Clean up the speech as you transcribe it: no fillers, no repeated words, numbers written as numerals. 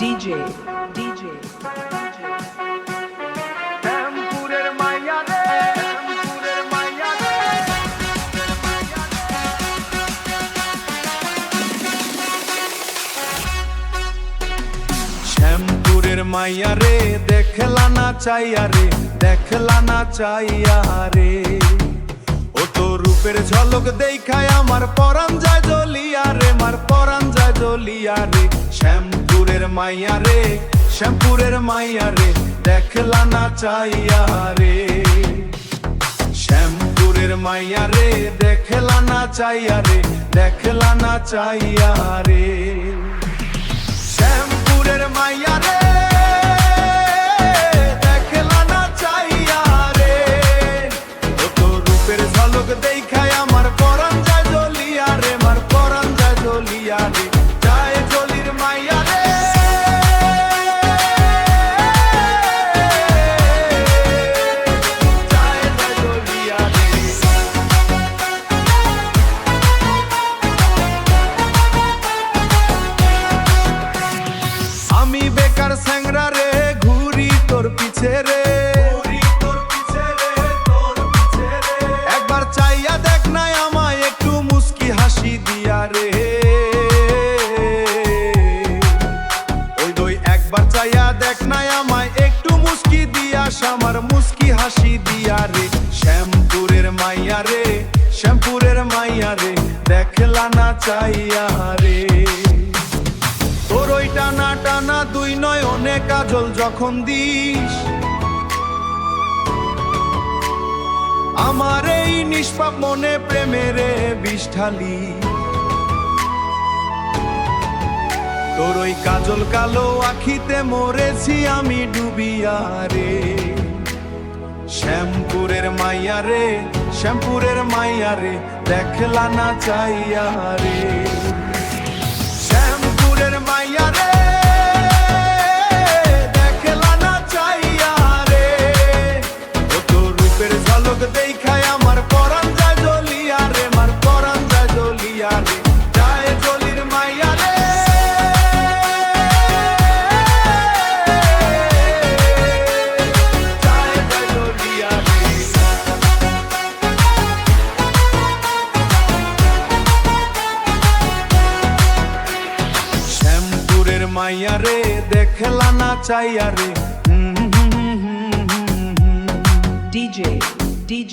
DJ শ্যামপুরের মাইয়া রে, শ্যামপুরের মাইয়া রে। শ্যামপুরের মাইয়া রে, দেখলা না চাইয়া রে, দেখলা না চাইয়া রে। ও তো রূপের ঝলক দেখায় আমার পরাণ যায় জ্বলিয়া রে, আমার পরাণ যায় জ্বলিয়া রে। শ্যামপুরের মাইয়া রে, শ্যামপুরের মাইয়া রে, দেখলা না চাইয়া রে। শ্যামপুরের মাইয়া রে, দেখলা না চাইয়া রে, দেখলা না চাইয়া রে। শ্যামপুরের মাইয়া রে, দেখলা না চাইয়া রে। ও তো রূপের ঝলক দেখায় আমার পরাণ যায় জ্বলিয়া রে, আমার পরাণ যায় জ্বলিয়া রে। যায় জ্বলির মাইয়া রে, যায় যায় জ্বলিয়া রে। আমি বেকার স্যাংরা রে, ঘুরি তোর পিছে রে, একবার চাইয়া দেখ নাই আমায়, একটু মুস্কি হাসি দিয়া রে। ওই দই একবার চাইয়া দেখ নাই আমায়, একটু মুস্কি দিয়া, আমার মুস্কি হাসি দিয়া রে। শ্যামপুরের মাইয়া রে, শ্যামপুরের মাইয়া রে, দেখলা না চাইয়া রে। তোর ওই টানা টানা দুই নয়নে কাজল যখন দিস, আমার এই নিষ্পাপ মনে প্রেমের বিষ ঢালি। তোর ওই কাজল কালো আখিতে মরেছি আমি ডুবিয়া রে। শ্যামপুরের মাইয়া রে, শ্যামপুরের মাইয়া রে, দেখলা না চাইয়া রে। শ্যামপুরের মাইয়া রে, দেখলা না চাইয়া রে। ও তো রূপের ঝলক দেখায় আমার পরাণ যায় জ্বলিয়া রে, আমার পরাণ যায় জ্বলিয়া রে। যায় জ্বলির মাইয়া রে, যায় যায় জ্বলিয়া রে। শ্যামপুরের মাইয়া রে, দেখলা না চাইয়া রে। DJ